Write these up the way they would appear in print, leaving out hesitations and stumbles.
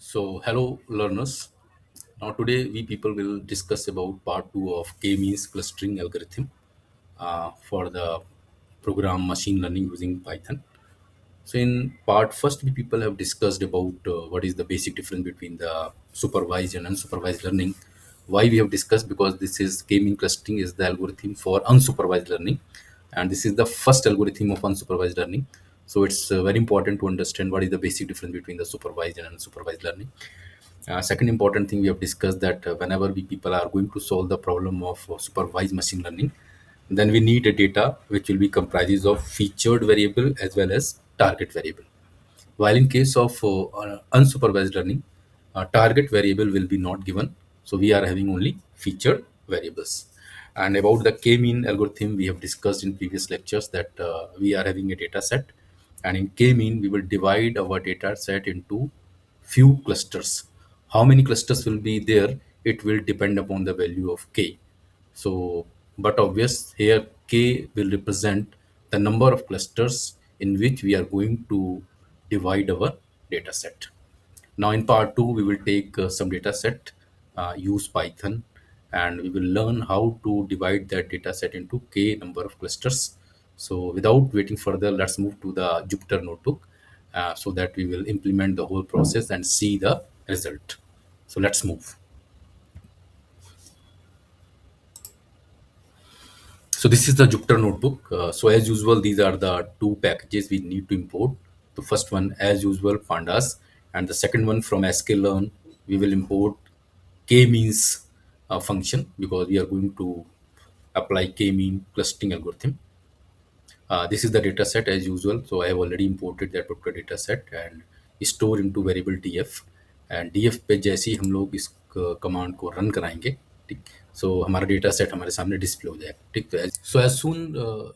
So, hello learners. Now today we people will discuss about part 2 of K-means clustering algorithm for the program machine learning using Python. So in part first we people have discussed about what is the basic difference between the supervised and unsupervised learning. Why we have discussed, because this is K-mean clustering is the algorithm for unsupervised learning, and this is the first algorithm of unsupervised learning. So it's very important to understand what is the basic difference between the supervised and unsupervised learning. Second important thing we have discussed that whenever we people are going to solve the problem of supervised machine learning, then we need a data which will be comprises of featured variable as well as target variable. While in case of unsupervised learning, target variable will be not given, so we are having only featured variables. And about the k-mean algorithm, we have discussed in previous lectures that we are having a data set, and in k-mean we will divide our data set into few clusters. How many clusters will be there? It will depend upon the value of k. So, but obvious here k will represent the number of clusters in which we are going to divide our data set. Now in part 2 we will take some data set, use Python, and we will learn how to divide that data set into k number of clusters. So without waiting further, let's move to the Jupyter notebook so that we will implement the whole process and see the result. So let's move. So this is the Jupyter notebook. So as usual, these are the two packages we need to import. The first one, as usual, pandas, and the second one from sklearn, we will import k-means function because we are going to apply k-mean clustering algorithm. This is the data set as usual. So I have already imported that particular data set and store into variable df. And df पे जैसे ही हम लोग इस command को run कराएंगे, ठीक, सो हमारा data set हमारे सामने डिस्प्ले हो जाएगा, ठीक। तो so as soon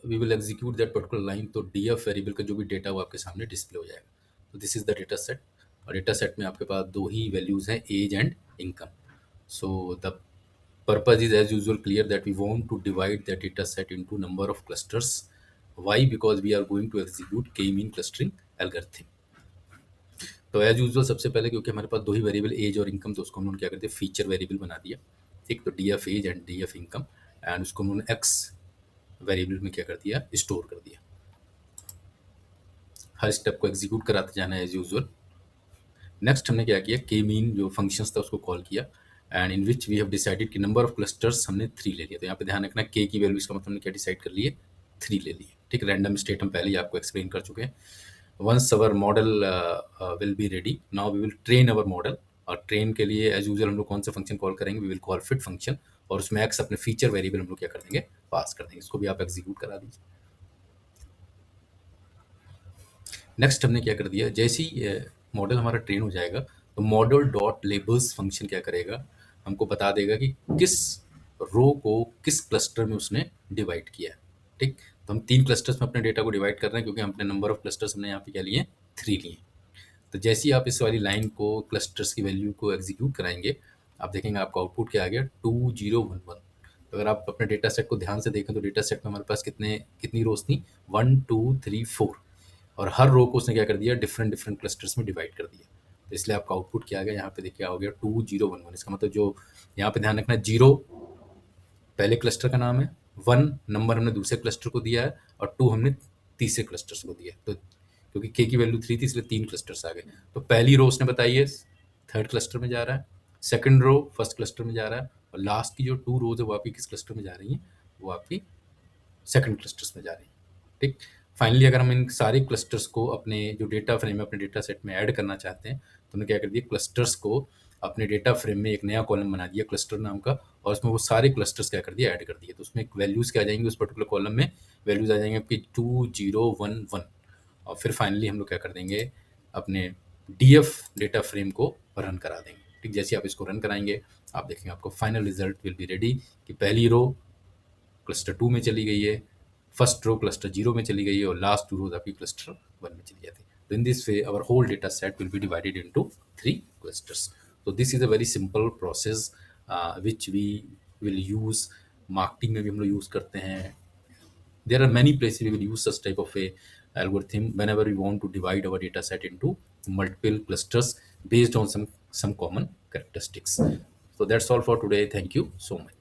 we will execute that particular line, तो df वेरिएबल का जो भी डेटा वो आपके सामने डिस्प्ले हो जाएगा। तो this is the data set, और डेटा सेट में आपके पास दो ही वैल्यूज हैं, age and income. So the purpose is as usual clear that we want to divide the data set into number of clusters. Why? Because we are going to execute k-mean clustering algorithm. तो as usual सबसे पहले, क्योंकि हमारे पास दो ही variable as और income, तो उसको हम लोग क्या करते हैं, फीचर वेरिएबल बना दिया, ठीक। तो D F age and D F income, and उसको उन्होंने एक्स वेरिएबल में क्या कर दिया, स्टोर कर दिया। हर स्टेप को एग्जीक्यूट कराते जाना है एज यूजुअल। नेक्स्ट हमने क्या किया, के मीन जो फंक्शंस था उसको कॉल किया, and in which we have decided कि नंबर ऑफ क्लस्टर्स हमने 3 ले लिया। तो यहाँ पे ध्यान रखना, के की वैल्यू इसका मतलब हमने क्या डिसाइड कर लिए, 3 ले लिए, ठीक। रैंडम स्टेट हम पहले ही आपको एक्सप्लेन कर चुके हैं। Once our model will be ready, now we will train our model. और ट्रेन के लिए एज यूजुअल हम लोग कौन सा फंक्शन कॉल करेंगे, we will call fit function, और उसमें एक्स अपने फीचर वेरिएबल हम लोग क्या कर देंगे, पास कर देंगे। इसको भी आप एग्जीक्यूट करा दीजिए। नेक्स्ट हमने क्या कर दिया, जैसे ही मॉडल हमारा ट्रेन हो जाएगा, तो मॉडल डॉट लेबल्स फंक्शन क्या करेगा, हमको बता देगा कि किस रो को किस क्लस्टर में उसने डिवाइड किया है, ठीक। तो हम 3 क्लस्टर्स में अपने डेटा को डिवाइड कर रहे हैं, क्योंकि हमने नंबर ऑफ क्लस्टर्स हमने यहाँ पे क्या लिए, 3 लिए। तो जैसे ही आप इस वाली लाइन को क्लस्टर्स की वैल्यू को एग्जीक्यूट कराएंगे, आप देखेंगे आपका आउटपुट क्या आ गया, 2011। तो अगर आप अपने डेटा सेट को ध्यान से देखें, तो डेटा सेट में हमारे पास कितनी रोज थी, 1 2 3 4, और हर रो को उसने क्या कर दिया, डिफरेंट डिफरेंट क्लस्टर्स में डिवाइड कर दिया। तो इसलिए आपका आउटपुट क्या आ गया, यहाँ पे देखिए हो गया 2011। इसका मतलब जो यहाँ पे ध्यान रखना, 0 पहले क्लस्टर का नाम है, 1 नंबर हमने दूसरे क्लस्टर को दिया है, और 2 हमने तीसरे क्लस्टर्स को दिया है। तो क्योंकि के की वैल्यू 3 थी, इसलिए 3 क्लस्टर्स आ गए। तो पहली रो उसने बताई है, थर्ड क्लस्टर में जा रहा है, सेकंड रो फर्स्ट क्लस्टर में जा रहा है, और लास्ट की जो 2 रोज है वो आपकी किस क्लस्टर में जा रही हैं, वो आपकी सेकंड क्लस्टर्स में जा रही है, ठीक। फाइनली अगर हम इन सारे क्लस्टर्स को अपने जो डेटा फ्रेम है, अपने डेटा सेट में ऐड करना चाहते हैं, तो हमने क्या कर दिया, क्लस्टर्स को अपने डेटा फ्रेम में एक नया कॉलम बना दिया क्लस्टर नाम का, और उसमें वो सारे क्लस्टर्स क्या कर दिया, ऐड कर दिए। तो उसमें वैल्यूज़ क्या आ जाएंगे, उस पर्टिकुलर कॉलम में वैल्यूज़ आ जाएंगे आपकी 2011। और फिर फाइनली हम लोग क्या कर देंगे, अपने डीएफ डेटा फ्रेम को रन करा देंगे, ठीक। जैसे आप इसको रन कराएंगे, आप देखेंगे आपको final result will be ready, कि पहली रो क्लस्टर 2 में चली गई है, फर्स्ट रो क्लस्टर 0 में चली गई है, और लास्ट 2 रोज आपकी क्लस्टर 1 में चली जाती है। तो in this way our whole data set will be divided into 3 clusters. So this is a very simple process which we will use, marketing में भी हम लोग यूज करते हैं। There are many places we will use such type of a algorithm whenever we want to divide our data set into multiple clusters based on some some common characteristics. So that's all for today. Thank you so much.